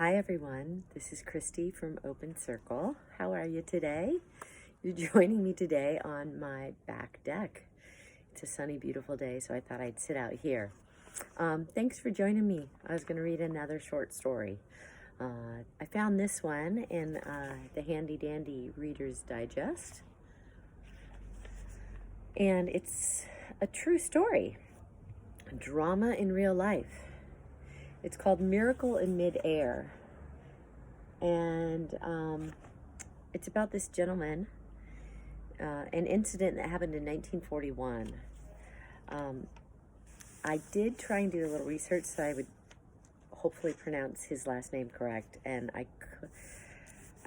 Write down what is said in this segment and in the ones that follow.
Hi everyone, this is Kristi from Open Circle. How are you today? You're joining me today on my back deck. It's a sunny, beautiful day, so I thought I'd sit out here. Thanks for joining me. I was going to read another short story. I found this one in the Handy Dandy Reader's Digest, and it's a true story, drama in real life. It's called Miracle in Midair. And it's about this gentleman, an incident that happened in 1941. I did try and do a little research so I would hopefully pronounce his last name correct, and I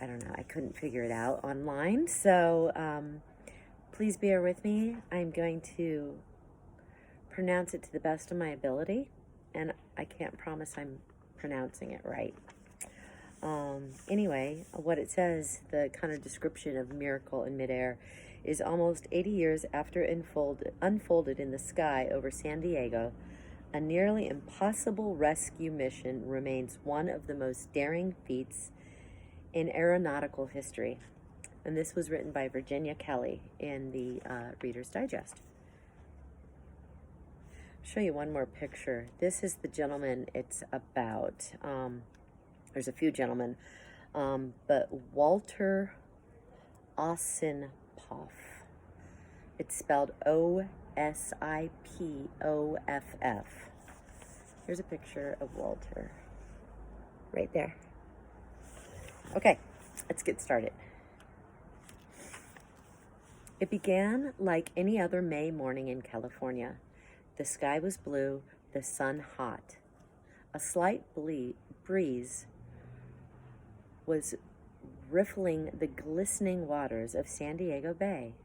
don't know, I couldn't figure it out online. So please bear with me. I'm going to pronounce it to the best of my ability, and I can't promise I'm pronouncing it right. Anyway, what it says, the kind of description of Miracle in Midair, is almost 80 years after unfolded in the sky over San Diego, a nearly impossible rescue mission remains one of the most daring feats in aeronautical history. And this was written by Virginia Kelly in the Reader's Digest. I'll show you one more picture. This is the gentleman it's about. There's a few gentlemen, but Walter Osipov. It's spelled Osipoff. Here's a picture of Walter right there. Okay, let's get started. It began like any other May morning in California. The sky was blue, the sun hot. A slight breeze was riffling the glistening waters of San Diego Bay.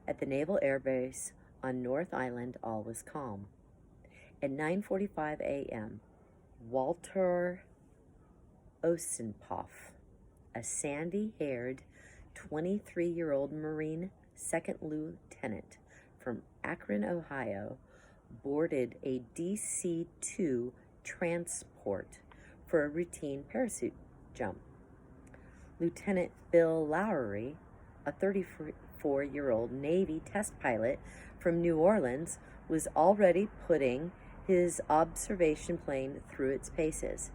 At the Naval Air Base on North Island, all was calm. At 9:45 a.m., Walter Osipov, a sandy-haired 23-year-old Marine second lieutenant from Akron, Ohio, boarded a DC-2 transport for a routine parachute jump. Lieutenant Bill Lowry, a 34-year-old Navy test pilot from New Orleans, was already putting his observation plane through its paces.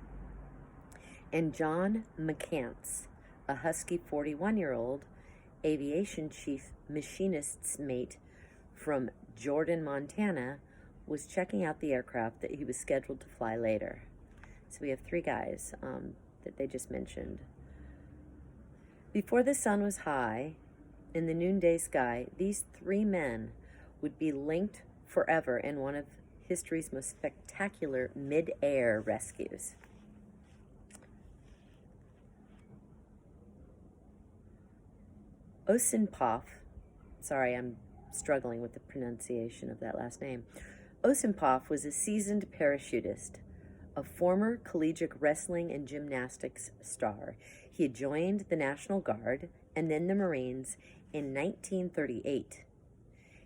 And John McCants, a husky 41-year-old aviation chief machinist's mate from Jordan, Montana, was checking out the aircraft that he was scheduled to fly later. So we have three guys that they just mentioned. Before the sun was high in the noonday sky, these three men would be linked forever in one of history's most spectacular mid-air rescues. Osipov, sorry, I'm struggling with the pronunciation of that last name. Osipov was a seasoned parachutist, a former collegiate wrestling and gymnastics star. He had joined the National Guard and then the Marines in 1938.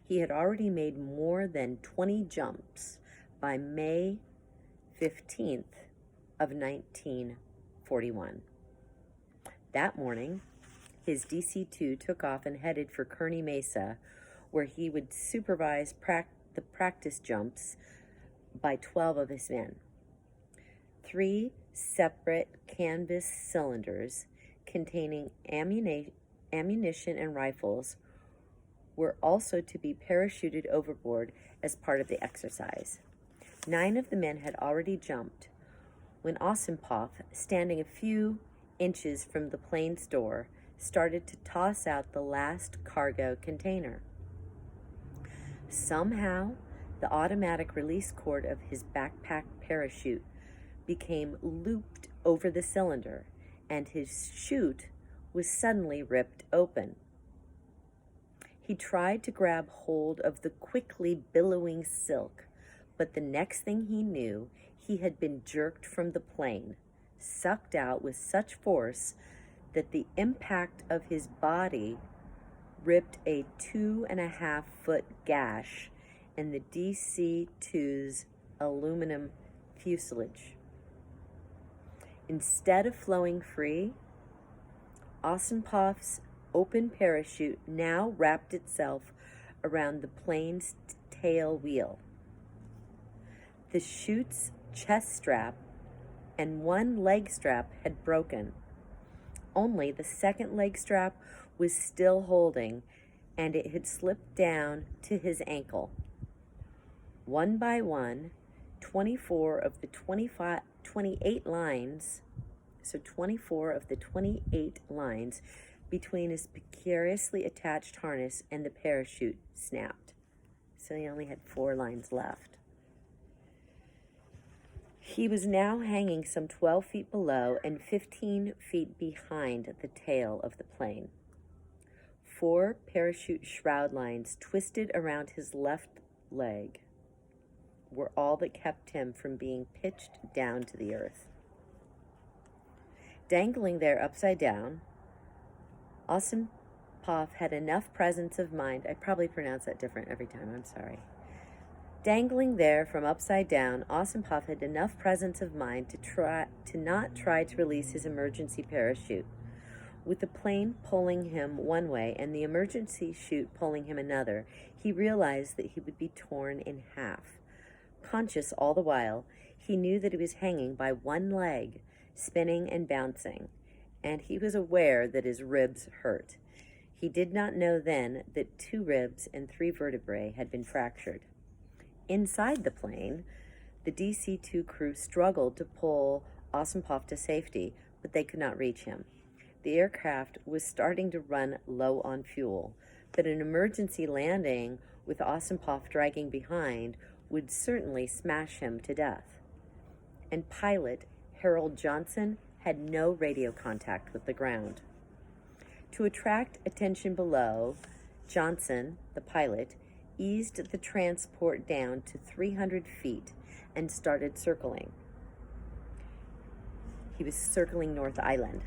He had already made more than 20 jumps by May 15th of 1941. That morning, his DC-2 took off and headed for Kearny Mesa, where he would supervise the practice jumps by 12 of his men. 3 separate canvas cylinders containing ammunition and rifles were also to be parachuted overboard as part of the exercise. 9 of the men had already jumped when Osipov, standing a few inches from the plane's door, started to toss out the last cargo container. Somehow, the automatic release cord of his backpack parachute became looped over the cylinder, and his chute was suddenly ripped open. He tried to grab hold of the quickly billowing silk, but the next thing he knew, he had been jerked from the plane, sucked out with such force that the impact of his body ripped a 2.5-foot gash in the DC-2's aluminum fuselage. Instead of flowing free, Osenpoff's open parachute now wrapped itself around the plane's tail wheel. The chute's chest strap and one leg strap had broken. Only the second leg strap was still holding, and it had slipped down to his ankle. One by one, 24 of the 28 lines, so 24 of the 28 lines between his precariously attached harness and the parachute snapped. So he only had 4 lines left. He was now hanging some 12 feet below and 15 feet behind the tail of the plane. 4 parachute shroud lines twisted around his left leg were all that kept him from being pitched down to the earth. Dangling there upside down, Osenpoff had enough presence of mind. I probably pronounce that different every time, I'm sorry. Dangling there from upside down, Osenpoff had enough presence of mind to not try to release his emergency parachute. With the plane pulling him one way and the emergency chute pulling him another, he realized that he would be torn in half. Conscious all the while, he knew that he was hanging by one leg, spinning and bouncing, and he was aware that his ribs hurt. He did not know then that 2 ribs and 3 vertebrae had been fractured. Inside the plane, the DC-2 crew struggled to pull Osenpoff to safety, but they could not reach him. The aircraft was starting to run low on fuel, but an emergency landing with Osenpoff dragging behind would certainly smash him to death. And pilot Harold Johnson had no radio contact with the ground. To attract attention below, Johnson, the pilot, eased the transport down to 300 feet and started circling. He was circling North Island.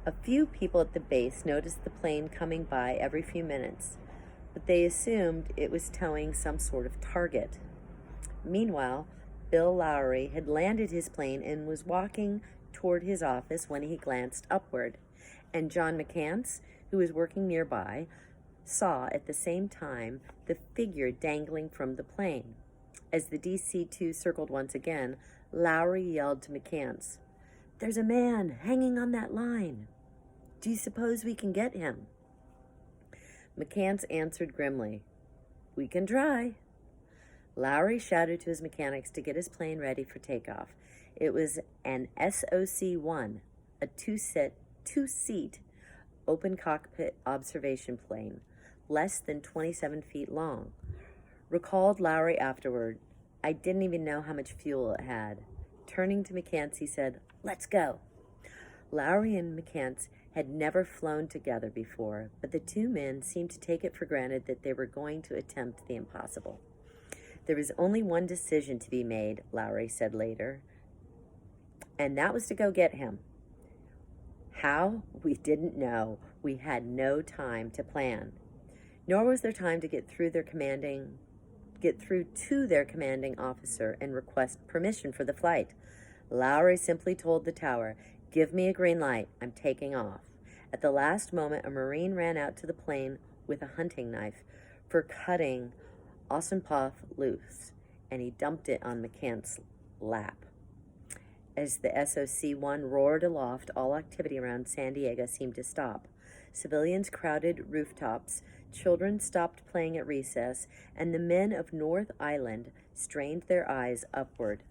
A few people at the base noticed the plane coming by every few minutes, but they assumed it was towing some sort of target. Meanwhile, Bill Lowry had landed his plane and was walking toward his office when he glanced upward, and John McCants, who was working nearby, saw at the same time the figure dangling from the plane. As the DC-2 circled once again, Lowry yelled to McCants, "There's a man hanging on that line. Do you suppose we can get him?" McCants answered grimly, "We can try." Lowry shouted to his mechanics to get his plane ready for takeoff. It was an SOC-1, a two-seat open cockpit observation plane, less than 27 feet long. Recalled Lowry afterward, "I didn't even know how much fuel it had." Turning to McCants, he said, "Let's go." Lowry and McCants had never flown together before, but the 2 men seemed to take it for granted that they were going to attempt the impossible. "There was only one decision to be made," Lowry said later, "and that was to go get him. How? We didn't know. We had no time to plan. Nor was there time to get through to their commanding officer and request permission for the flight. Lowry simply told the tower, 'Give me a green light. I'm taking off.' At the last moment, a Marine ran out to the plane with a hunting knife for cutting Osenpoff loose, and he dumped it on McCants' lap. As the SOC-1 roared aloft, all activity around San Diego seemed to stop. Civilians crowded rooftops, children stopped playing at recess, and the men of North Island strained their eyes upward.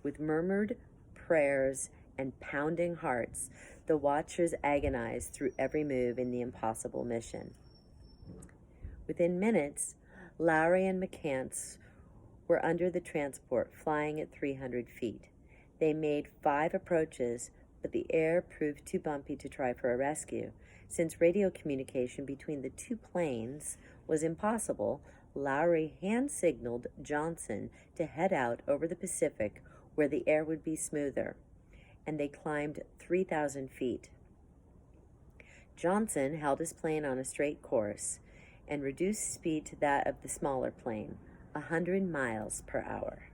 With murmured prayers and pounding hearts, the watchers agonized through every move in the impossible mission. Within minutes, Lowry and McCants were under the transport, flying at 300 feet. They made 5 approaches, but the air proved too bumpy to try for a rescue. Since radio communication between the 2 planes was impossible, Lowry hand-signaled Johnson to head out over the Pacific where the air would be smoother, and they climbed 3,000 feet. Johnson held his plane on a straight course and reduced speed to that of the smaller plane, 100 miles per hour.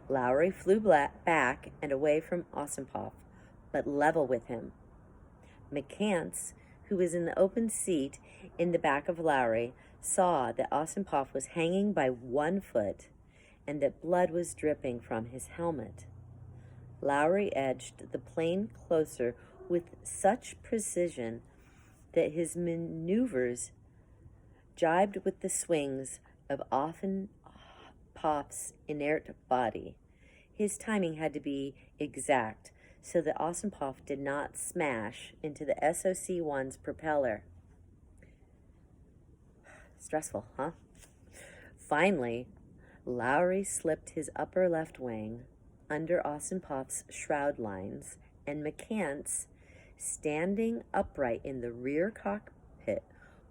Lowry flew back and away from Ossipoff, but level with him. McCants, who was in the open seat in the back of Lowry, saw that Ossipoff was hanging by 1 foot and that blood was dripping from his helmet. Lowry edged the plane closer with such precision that his maneuvers jibed with the swings of Ossipoff's inert body. His timing had to be exact so that Ossipoff did not smash into the SOC-1's propeller. Stressful, huh? Finally, Lowry slipped his upper left wing under Ossipoff's shroud lines, and McCants, standing upright in the rear cockpit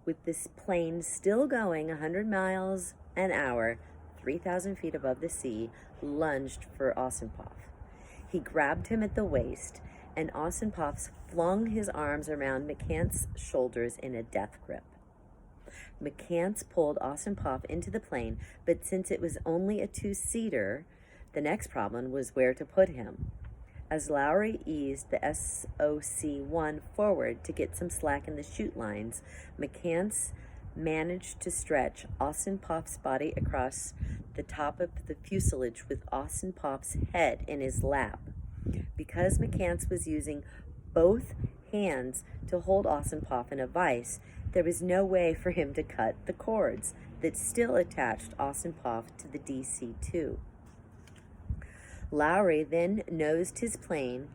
with this plane still going 100 miles an hour, 3,000 feet above the sea, lunged for Ossipoff. He grabbed him at the waist, and Ossipoff flung his arms around McCants' shoulders in a death grip. McCants pulled Ossipoff into the plane, but since it was only a 2-seater, the next problem was where to put him. As Lowry eased the SOC-1 forward to get some slack in the chute lines, McCants managed to stretch Ossipoff's body across the top of the fuselage with Ossipoff's head in his lap. Because McCants was using both hands to hold Ossipoff in a vise, there was no way for him to cut the cords that still attached Ossipoff to the DC-2. Lowry then nosed his plane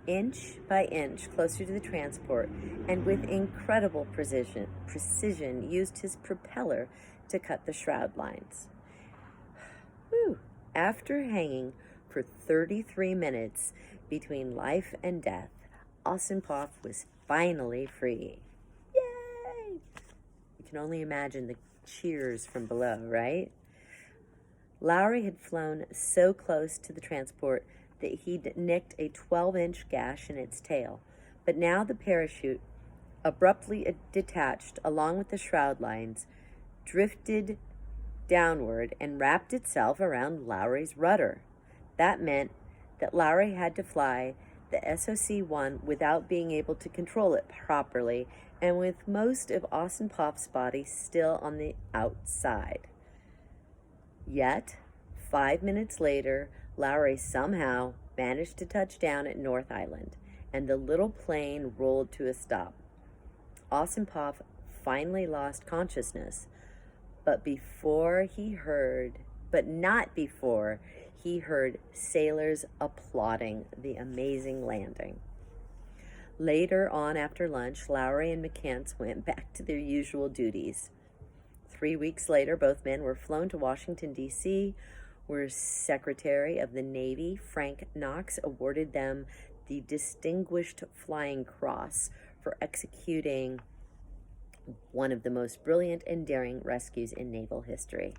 inch by inch closer to the transport and with incredible precision used his propeller to cut the shroud lines. Whew. After hanging for 33 minutes between life and death, Ossipoff was finally free. Yay! You can only imagine the cheers from below, right? Lowry had flown so close to the transport that he'd nicked a 12-inch gash in its tail, but now the parachute, abruptly detached along with the shroud lines, drifted downward and wrapped itself around Lowry's rudder. That meant that Lowry had to fly the SOC-1 without being able to control it properly and with most of Ossipoff's body still on the outside. Yet, 5 minutes later, Lowry somehow managed to touch down at North Island, and the little plane rolled to a stop. Ossipoff finally lost consciousness, but not before he heard sailors applauding the amazing landing. Later on after lunch, Lowry and McCants went back to their usual duties. 3 weeks later, both men were flown to Washington, D.C., where Secretary of the Navy Frank Knox awarded them the Distinguished Flying Cross for executing one of the most brilliant and daring rescues in naval history.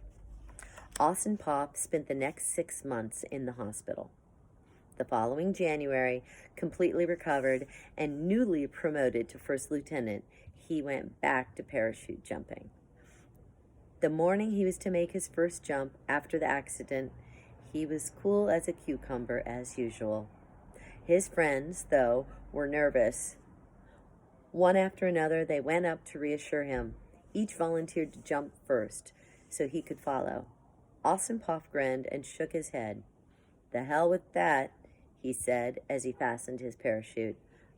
Ossipoff spent the next 6 months in the hospital. The following January, completely recovered and newly promoted to first lieutenant, he went back to parachute jumping. The morning he was to make his first jump after the accident, he was cool as a cucumber as usual. His friends, though, were nervous. One after another, they went up to reassure him. Each volunteered to jump first so he could follow. Ossipoff grinned and shook his head. "The hell with that," he said as he fastened his parachute.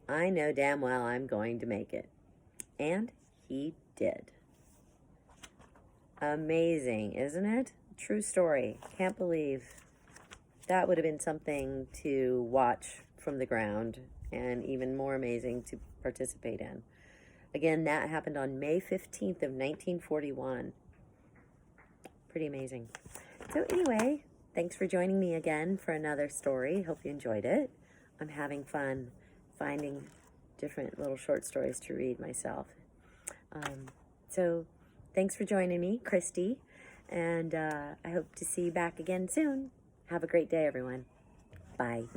"I know damn well I'm going to make it." And he did. Amazing, isn't it? True story. Can't believe that would have been something to watch from the ground and even more amazing to participate in. Again, that happened on May 15th of 1941. Pretty amazing. So anyway, thanks for joining me again for another story. Hope you enjoyed it. I'm having fun finding different little short stories to read myself. So thanks for joining me, Kristi, and I hope to see you back again soon. Have a great day, everyone. Bye.